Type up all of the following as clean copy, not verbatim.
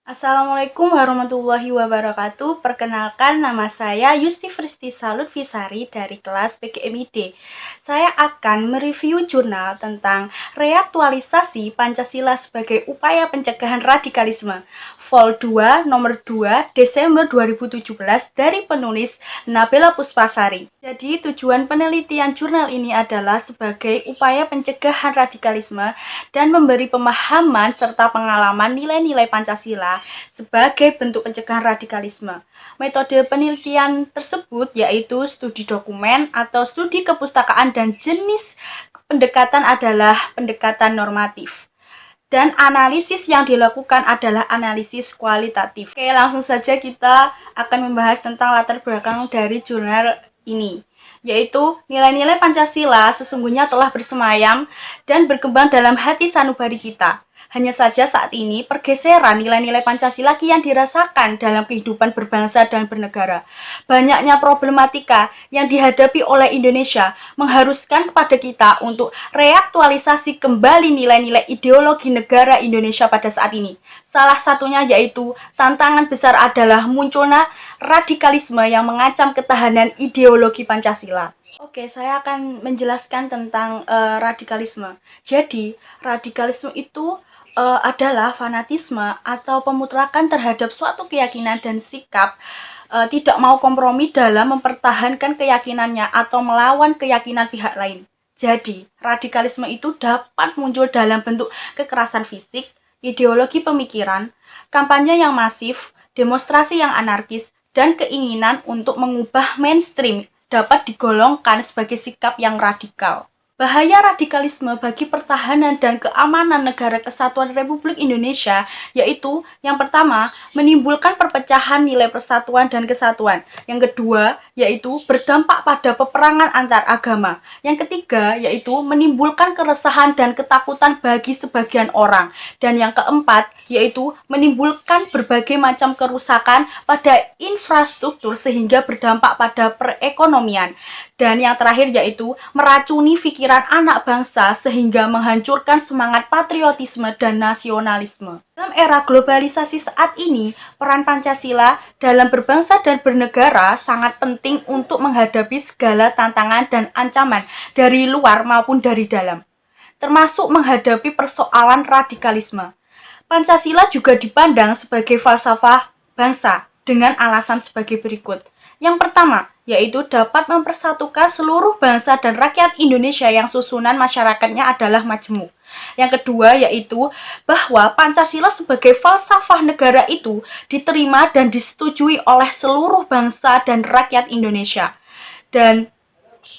Assalamualaikum warahmatullahi wabarakatuh. Perkenalkan, nama saya Yusti Fristi Salut Visari dari kelas PGMID. Saya akan mereview jurnal tentang reaktualisasi Pancasila sebagai upaya pencegahan radikalisme. Vol 2 nomor 2 Desember 2017 dari penulis Nabila Puspasari. Jadi tujuan penelitian jurnal ini adalah sebagai upaya pencegahan radikalisme dan memberi pemahaman serta pengalaman nilai-nilai Pancasila sebagai bentuk pencegahan radikalisme. Metode penelitian tersebut yaitu studi dokumen atau studi kepustakaan dan jenis pendekatan adalah pendekatan normatif. Dan analisis yang dilakukan adalah analisis kualitatif. Oke, langsung saja kita akan membahas tentang latar belakang dari jurnal ini, yaitu nilai-nilai Pancasila sesungguhnya telah bersemayam dan berkembang dalam hati sanubari kita. Hanya saja saat ini pergeseran nilai-nilai Pancasila kian dirasakan dalam kehidupan berbangsa dan bernegara. Banyaknya problematika yang dihadapi oleh Indonesia mengharuskan kepada kita untuk reaktualisasi kembali nilai-nilai ideologi negara Indonesia pada saat ini. Salah satunya yaitu tantangan besar adalah munculnya radikalisme yang mengancam ketahanan ideologi Pancasila. Oke, saya akan menjelaskan tentang radikalisme. Jadi, radikalisme itu adalah fanatisme atau pemutlakan terhadap suatu keyakinan dan sikap tidak mau kompromi dalam mempertahankan keyakinannya atau melawan keyakinan pihak lain. Jadi, radikalisme itu dapat muncul dalam bentuk kekerasan fisik, ideologi pemikiran, kampanye yang masif, demonstrasi yang anarkis, dan keinginan untuk mengubah mainstream dapat digolongkan sebagai sikap yang radikal. Bahaya radikalisme bagi pertahanan dan keamanan negara kesatuan Republik Indonesia yaitu yang pertama, menimbulkan perpecahan nilai persatuan dan kesatuan. Yang kedua, yaitu berdampak pada peperangan antar agama. Yang ketiga, yaitu menimbulkan keresahan dan ketakutan bagi sebagian orang. Dan yang keempat, yaitu menimbulkan berbagai macam kerusakan pada infrastruktur sehingga berdampak pada perekonomian. Dan yang terakhir yaitu meracuni pikiran anak bangsa sehingga menghancurkan semangat patriotisme dan nasionalisme. Dalam era globalisasi saat ini, peran Pancasila dalam berbangsa dan bernegara sangat penting untuk menghadapi segala tantangan dan ancaman dari luar maupun dari dalam, termasuk menghadapi persoalan radikalisme. Pancasila juga dipandang sebagai falsafah bangsa dengan alasan sebagai berikut. Yang pertama, yaitu dapat mempersatukan seluruh bangsa dan rakyat Indonesia yang susunan masyarakatnya adalah majemuk. Yang kedua, yaitu bahwa Pancasila sebagai falsafah negara itu diterima dan disetujui oleh seluruh bangsa dan rakyat Indonesia. Dan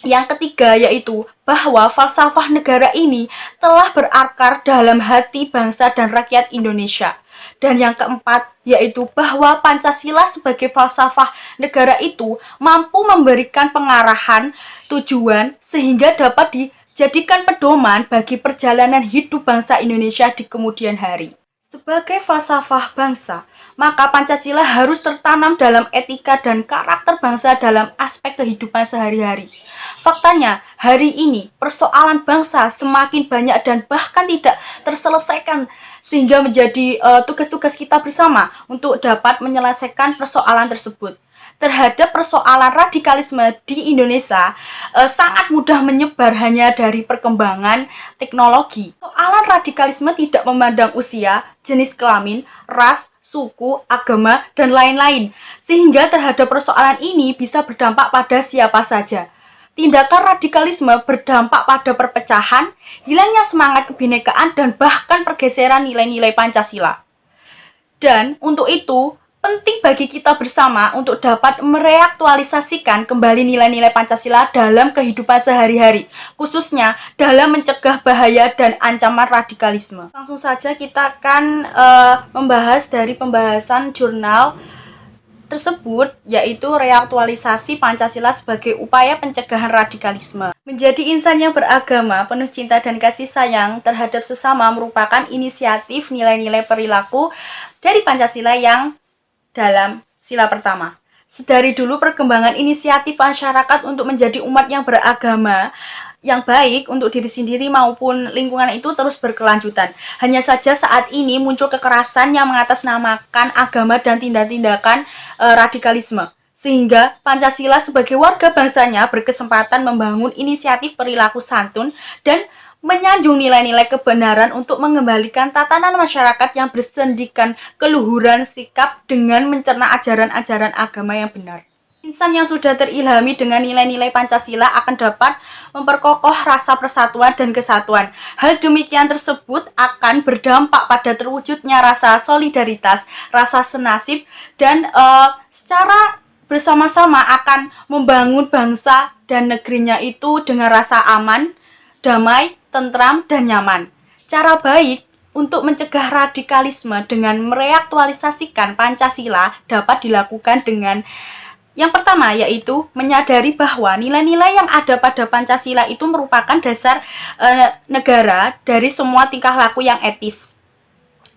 yang ketiga yaitu bahwa falsafah negara ini telah berakar dalam hati bangsa dan rakyat Indonesia. Dan yang keempat yaitu bahwa Pancasila sebagai falsafah negara itu mampu memberikan pengarahan, tujuan sehingga dapat dijadikan pedoman bagi perjalanan hidup bangsa Indonesia di kemudian hari. Sebagai falsafah bangsa, maka Pancasila harus tertanam dalam etika dan karakter bangsa dalam aspek kehidupan sehari-hari. Faktanya, hari ini persoalan bangsa semakin banyak dan bahkan tidak terselesaikan sehingga menjadi tugas-tugas kita bersama untuk dapat menyelesaikan persoalan tersebut. Terhadap persoalan radikalisme di Indonesia sangat mudah menyebar hanya dari perkembangan teknologi. Persoalan radikalisme tidak memandang usia, jenis kelamin, ras, suku, agama, dan lain-lain. Sehingga terhadap persoalan ini bisa berdampak pada siapa saja. Tindakan radikalisme berdampak pada perpecahan, hilangnya semangat kebinekaan, dan bahkan pergeseran nilai-nilai Pancasila. Dan untuk itu, penting bagi kita bersama untuk dapat mereaktualisasikan kembali nilai-nilai Pancasila dalam kehidupan sehari-hari, khususnya dalam mencegah bahaya dan ancaman radikalisme. Langsung saja kita akan membahas dari pembahasan jurnal tersebut, yaitu reaktualisasi Pancasila sebagai upaya pencegahan radikalisme. Menjadi insan yang beragama, penuh cinta dan kasih sayang terhadap sesama merupakan inisiatif nilai-nilai perilaku dari Pancasila yang dalam sila pertama. Sedari dulu perkembangan inisiatif masyarakat untuk menjadi umat yang beragama yang baik untuk diri sendiri maupun lingkungan itu terus berkelanjutan. Hanya saja saat ini muncul kekerasan yang mengatasnamakan agama dan tindak-tindakan radikalisme. Sehingga Pancasila sebagai warga bangsanya berkesempatan membangun inisiatif perilaku santun dan menyanjung nilai-nilai kebenaran untuk mengembalikan tatanan masyarakat yang bersendikan keluhuran sikap dengan mencerna ajaran-ajaran agama yang benar. Insan yang sudah terilhami dengan nilai-nilai Pancasila akan dapat memperkokoh rasa persatuan dan kesatuan. Hal demikian tersebut akan berdampak pada terwujudnya rasa solidaritas, rasa senasib, dan secara bersama-sama akan membangun bangsa dan negerinya itu dengan rasa aman, damai, tentram, dan nyaman. Cara baik untuk mencegah radikalisme dengan mereaktualisasikan Pancasila dapat dilakukan dengan yang pertama, yaitu menyadari bahwa nilai-nilai yang ada pada Pancasila itu merupakan dasar negara dari semua tingkah laku yang etis.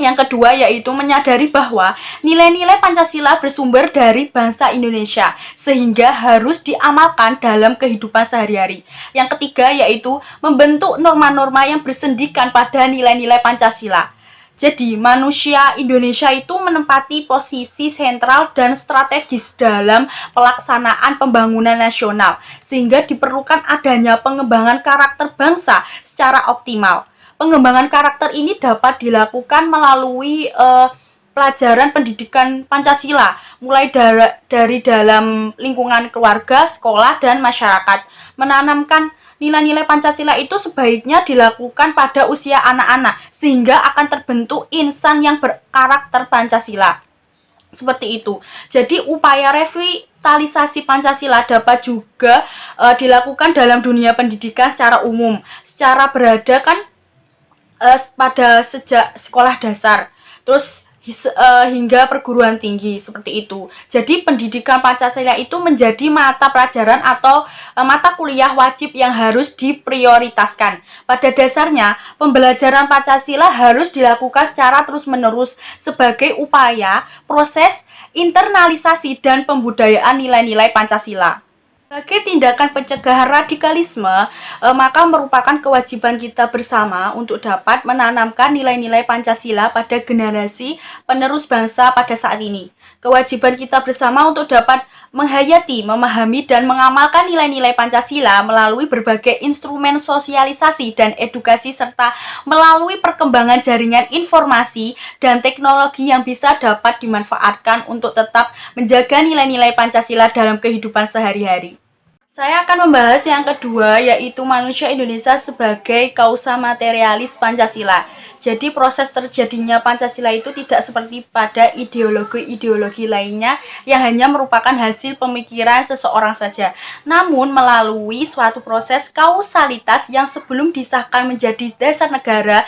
Yang kedua, yaitu menyadari bahwa nilai-nilai Pancasila bersumber dari bangsa Indonesia, sehingga harus diamalkan dalam kehidupan sehari-hari. Yang ketiga, yaitu membentuk norma-norma yang bersendikan pada nilai-nilai Pancasila. Jadi, manusia Indonesia itu menempati posisi sentral dan strategis dalam pelaksanaan pembangunan nasional, sehingga diperlukan adanya pengembangan karakter bangsa secara optimal. Pengembangan karakter ini dapat dilakukan melalui pelajaran pendidikan Pancasila, mulai dari dalam lingkungan keluarga, sekolah, dan masyarakat. Menanamkan nilai-nilai Pancasila itu sebaiknya dilakukan pada usia anak-anak, sehingga akan terbentuk insan yang berkarakter Pancasila. Seperti itu. Jadi upaya revitalisasi Pancasila dapat juga dilakukan dalam dunia pendidikan secara umum. Secara berada kan pada sejak sekolah dasar, terus hingga perguruan tinggi, seperti itu. Jadi pendidikan Pancasila itu menjadi mata pelajaran atau mata kuliah wajib yang harus diprioritaskan. Pada dasarnya, pembelajaran Pancasila harus dilakukan secara terus-menerus sebagai upaya proses internalisasi dan pembudayaan nilai-nilai Pancasila. Sebagai tindakan pencegahan radikalisme, maka merupakan kewajiban kita bersama untuk dapat menanamkan nilai-nilai Pancasila pada generasi penerus bangsa pada saat ini. Kewajiban kita bersama untuk dapat menghayati, memahami, dan mengamalkan nilai-nilai Pancasila melalui berbagai instrumen sosialisasi dan edukasi serta melalui perkembangan jaringan informasi dan teknologi yang bisa dapat dimanfaatkan untuk tetap menjaga nilai-nilai Pancasila dalam kehidupan sehari-hari. Saya akan membahas yang kedua, yaitu manusia Indonesia sebagai kausa materialis Pancasila. Jadi proses terjadinya Pancasila itu tidak seperti pada ideologi-ideologi lainnya yang hanya merupakan hasil pemikiran seseorang saja, namun melalui suatu proses kausalitas yang sebelum disahkan menjadi dasar negara,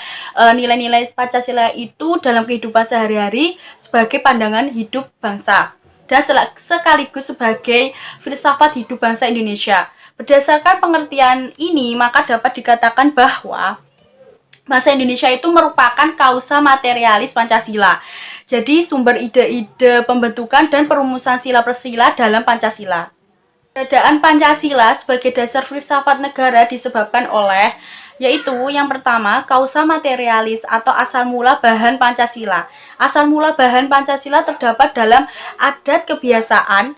nilai-nilai Pancasila itu dalam kehidupan sehari-hari sebagai pandangan hidup bangsa dan sekaligus sebagai filsafat hidup bangsa Indonesia. Berdasarkan pengertian ini, maka dapat dikatakan bahwa bangsa Indonesia itu merupakan kausa materialis Pancasila. Jadi sumber ide-ide pembentukan dan perumusan sila per sila dalam Pancasila. Keberadaan Pancasila sebagai dasar filsafat negara disebabkan oleh, yaitu yang pertama, kausa materialis atau asal mula bahan Pancasila. Asal mula bahan Pancasila terdapat dalam adat kebiasaan,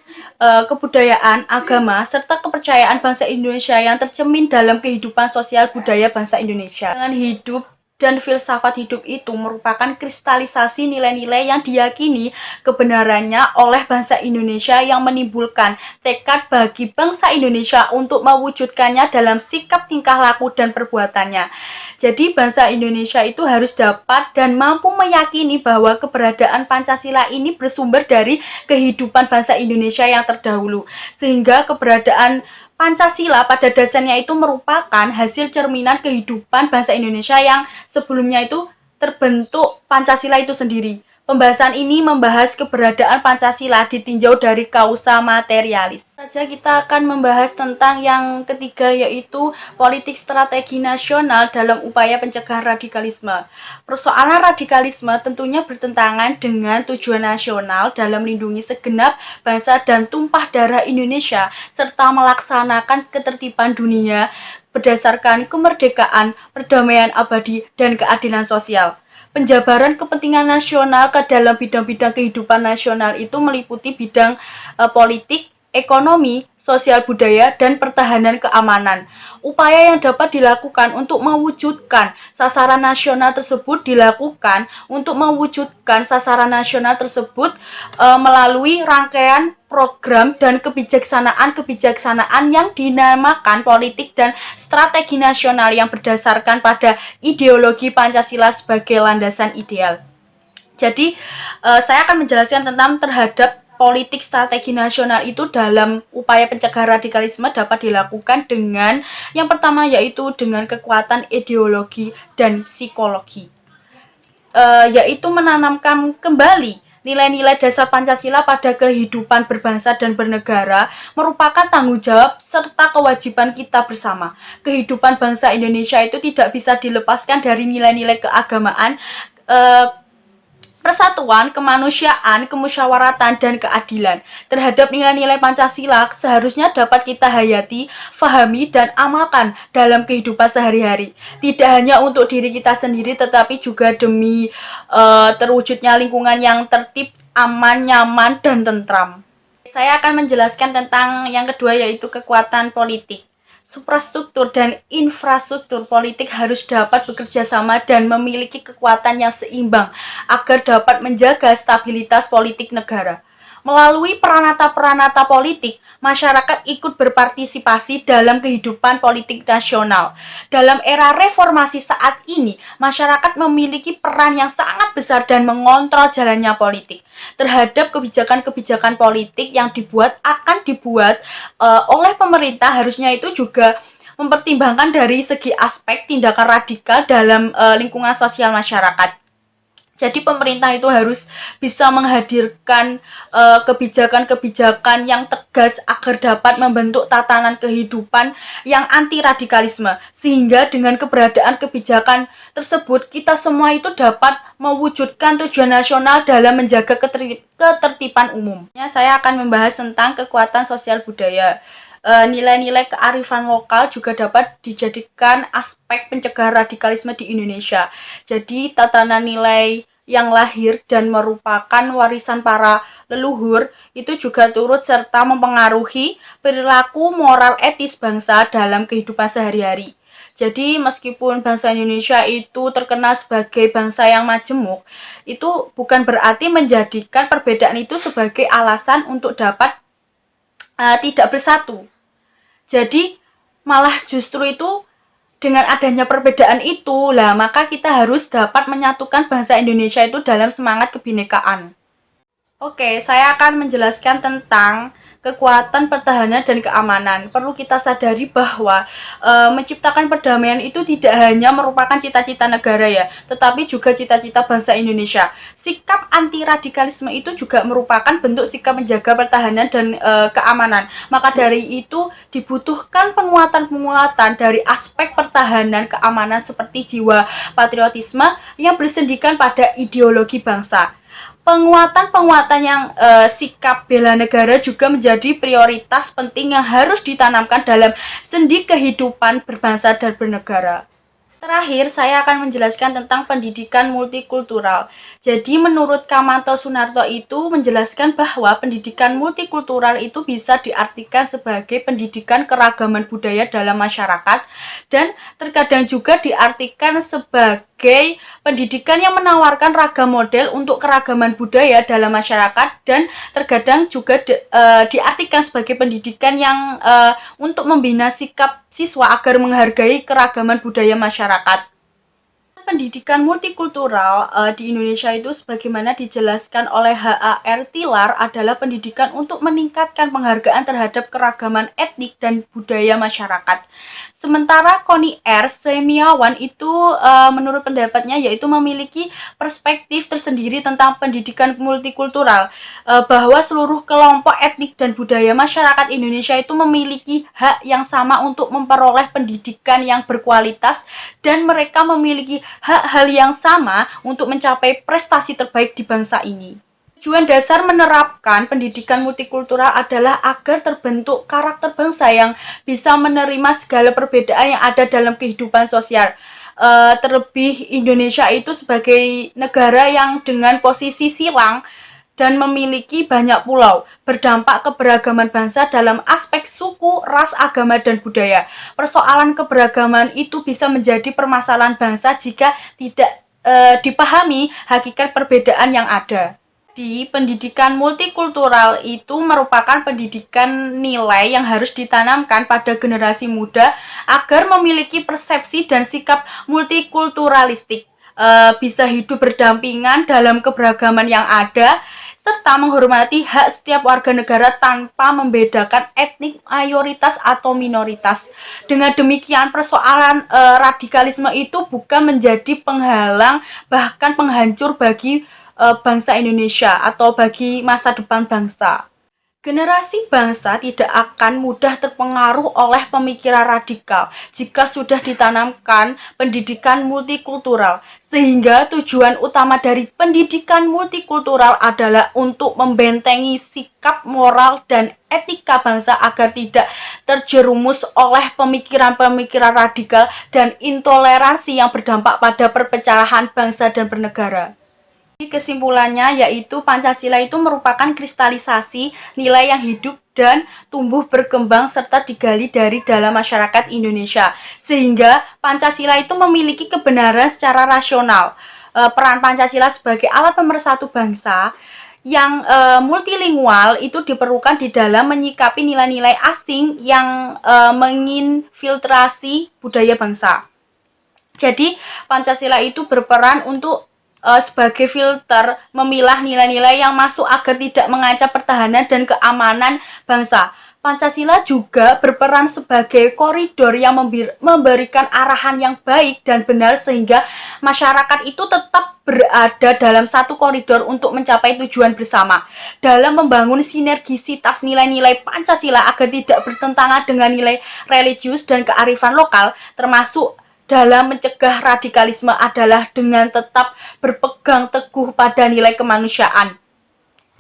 kebudayaan, agama, serta kepercayaan bangsa Indonesia yang tercermin dalam kehidupan sosial budaya bangsa Indonesia. Dengan hidup dan filsafat hidup itu merupakan kristalisasi nilai-nilai yang diyakini kebenarannya oleh bangsa Indonesia yang menimbulkan tekad bagi bangsa Indonesia untuk mewujudkannya dalam sikap tingkah laku dan perbuatannya. Jadi bangsa Indonesia itu harus dapat dan mampu meyakini bahwa keberadaan Pancasila ini bersumber dari kehidupan bangsa Indonesia yang terdahulu, sehingga keberadaan Pancasila pada dasarnya itu merupakan hasil cerminan kehidupan bangsa Indonesia yang sebelumnya itu terbentuk Pancasila itu sendiri. Pembahasan ini membahas keberadaan Pancasila ditinjau dari kausa materialis. Saja kita akan membahas tentang yang ketiga, yaitu politik strategi nasional dalam upaya pencegahan radikalisme. Persoalan radikalisme tentunya bertentangan dengan tujuan nasional dalam melindungi segenap bangsa dan tumpah darah Indonesia serta melaksanakan ketertiban dunia. berdasarkan kemerdekaan, perdamaian abadi, dan keadilan sosial. Penjabaran kepentingan nasional ke dalam bidang-bidang kehidupan nasional itu meliputi bidang politik, ekonomi, sosial budaya, dan pertahanan keamanan. Upaya yang dapat dilakukan untuk mewujudkan sasaran nasional tersebut melalui rangkaian program dan kebijaksanaan yang dinamakan politik dan strategi nasional yang berdasarkan pada ideologi Pancasila sebagai landasan ideal. Jadi, saya akan menjelaskan tentang terhadap politik strategi nasional itu dalam upaya pencegahan radikalisme dapat dilakukan dengan yang pertama yaitu dengan kekuatan ideologi dan psikologi, yaitu menanamkan kembali nilai-nilai dasar Pancasila pada kehidupan berbangsa dan bernegara merupakan tanggung jawab serta kewajiban kita bersama. Kehidupan bangsa Indonesia itu tidak bisa dilepaskan dari nilai-nilai keagamaan, persatuan, kemanusiaan, kemusyawaratan, dan keadilan. Terhadap nilai-nilai Pancasila seharusnya dapat kita hayati, fahami, dan amalkan dalam kehidupan sehari-hari. Tidak hanya untuk diri kita sendiri, tetapi juga demi terwujudnya lingkungan yang tertib, aman, nyaman, dan tentram. Saya akan menjelaskan tentang yang kedua yaitu kekuatan politik. Suprastruktur dan infrastruktur politik harus dapat bekerja sama dan memiliki kekuatan yang seimbang agar dapat menjaga stabilitas politik negara. Melalui peranata-peranata politik, masyarakat ikut berpartisipasi dalam kehidupan politik nasional. Dalam era reformasi saat ini, masyarakat memiliki peran yang sangat besar dan mengontrol jalannya politik. Terhadap kebijakan-kebijakan politik yang akan dibuat oleh pemerintah harusnya itu juga mempertimbangkan dari segi aspek tindakan radikal dalam lingkungan sosial masyarakat. Jadi pemerintah itu harus bisa menghadirkan kebijakan-kebijakan yang tegas agar dapat membentuk tatanan kehidupan yang anti radikalisme, sehingga dengan keberadaan kebijakan tersebut kita semua itu dapat mewujudkan tujuan nasional dalam menjaga ketertiban umum. Saya akan membahas tentang kekuatan sosial budaya. Nilai-nilai kearifan lokal juga dapat dijadikan aspek pencegahan radikalisme di Indonesia. Jadi tatanan nilai yang lahir dan merupakan warisan para leluhur itu juga turut serta mempengaruhi perilaku moral etis bangsa dalam kehidupan sehari-hari. Jadi meskipun bangsa Indonesia itu terkenal sebagai bangsa yang majemuk, itu bukan berarti menjadikan perbedaan itu sebagai alasan untuk dapat tidak bersatu. Jadi malah justru itu dengan adanya perbedaan itu maka kita harus dapat menyatukan bangsa Indonesia itu dalam semangat kebinekaan. Oke, saya akan menjelaskan tentang kekuatan pertahanan dan keamanan. Perlu kita sadari bahwa menciptakan perdamaian itu tidak hanya merupakan cita-cita negara ya, tetapi juga cita-cita bangsa Indonesia. Sikap anti radikalisme itu juga merupakan bentuk sikap menjaga pertahanan dan keamanan. Maka dari itu dibutuhkan penguatan-penguatan dari aspek pertahanan keamanan seperti jiwa patriotisme yang bersendikan pada ideologi bangsa. Penguatan-penguatan yang sikap bela negara juga menjadi prioritas penting yang harus ditanamkan dalam sendi kehidupan berbangsa dan bernegara. Terakhir, saya akan menjelaskan tentang pendidikan multikultural. Jadi, menurut Kamanto Sunarto itu menjelaskan bahwa pendidikan multikultural itu bisa diartikan sebagai pendidikan keragaman budaya dalam masyarakat dan terkadang juga diartikan sebagai pendidikan yang menawarkan ragam model untuk keragaman budaya dalam masyarakat dan terkadang juga diartikan sebagai pendidikan yang untuk membina sikap siswa agar menghargai keragaman budaya masyarakat. Pendidikan multikultural di Indonesia itu sebagaimana dijelaskan oleh H.A.R. Tilar adalah pendidikan untuk meningkatkan penghargaan terhadap keragaman etnik dan budaya masyarakat. Sementara Connie R. Semiawan itu menurut pendapatnya yaitu memiliki perspektif tersendiri tentang pendidikan multikultural, bahwa seluruh kelompok etnik dan budaya masyarakat Indonesia itu memiliki hak yang sama untuk memperoleh pendidikan yang berkualitas dan mereka memiliki hak-hal yang sama untuk mencapai prestasi terbaik di bangsa ini. Tujuan dasar menerapkan pendidikan multikultural adalah agar terbentuk karakter bangsa yang bisa menerima segala perbedaan yang ada dalam kehidupan sosial. Terlebih Indonesia itu sebagai negara yang dengan posisi silang dan memiliki banyak pulau, berdampak keberagaman bangsa dalam aspek suku, ras, agama, dan budaya. Persoalan keberagaman itu bisa menjadi permasalahan bangsa jika tidak dipahami hakikat perbedaan yang ada. Di pendidikan multikultural itu merupakan pendidikan nilai yang harus ditanamkan pada generasi muda agar memiliki persepsi dan sikap multikulturalistik, bisa hidup berdampingan dalam keberagaman yang ada, serta menghormati hak setiap warga negara tanpa membedakan etnik, mayoritas, atau minoritas. Dengan demikian, persoalan radikalisme itu bukan menjadi penghalang, bahkan penghancur bagi bangsa Indonesia atau bagi masa depan bangsa. Generasi bangsa tidak akan mudah terpengaruh oleh pemikiran radikal jika sudah ditanamkan pendidikan multikultural, sehingga tujuan utama dari pendidikan multikultural adalah untuk membentengi sikap moral dan etika bangsa agar tidak terjerumus oleh pemikiran-pemikiran radikal dan intoleransi yang berdampak pada perpecahan bangsa dan bernegara. Kesimpulannya yaitu Pancasila itu merupakan kristalisasi nilai yang hidup dan tumbuh berkembang serta digali dari dalam masyarakat Indonesia. Sehingga Pancasila itu memiliki kebenaran secara rasional. Peran Pancasila sebagai alat pemersatu bangsa yang multilingual itu diperlukan di dalam menyikapi nilai-nilai asing yang menginfiltrasi budaya bangsa. Jadi Pancasila itu berperan untuk sebagai filter memilah nilai-nilai yang masuk agar tidak mengancam pertahanan dan keamanan bangsa. Pancasila juga berperan sebagai koridor yang memberikan arahan yang baik dan benar sehingga masyarakat itu tetap berada dalam satu koridor untuk mencapai tujuan bersama. Dalam membangun sinergisitas nilai-nilai Pancasila agar tidak bertentangan dengan nilai religius dan kearifan lokal, termasuk dalam mencegah radikalisme adalah dengan tetap berpegang teguh pada nilai kemanusiaan.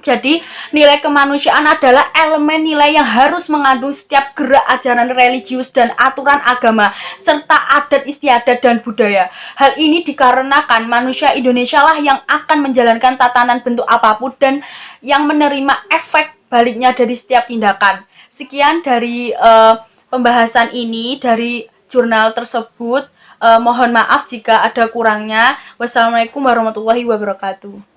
Jadi, nilai kemanusiaan adalah elemen nilai yang harus mengandung setiap gerak ajaran religius dan aturan agama, serta adat istiadat dan budaya. Hal ini dikarenakan manusia Indonesia lah yang akan menjalankan tatanan bentuk apapun dan yang menerima efek baliknya dari setiap tindakan. Sekian dari pembahasan ini dari jurnal tersebut. Mohon maaf jika ada kurangnya. Wassalamualaikum warahmatullahi wabarakatuh.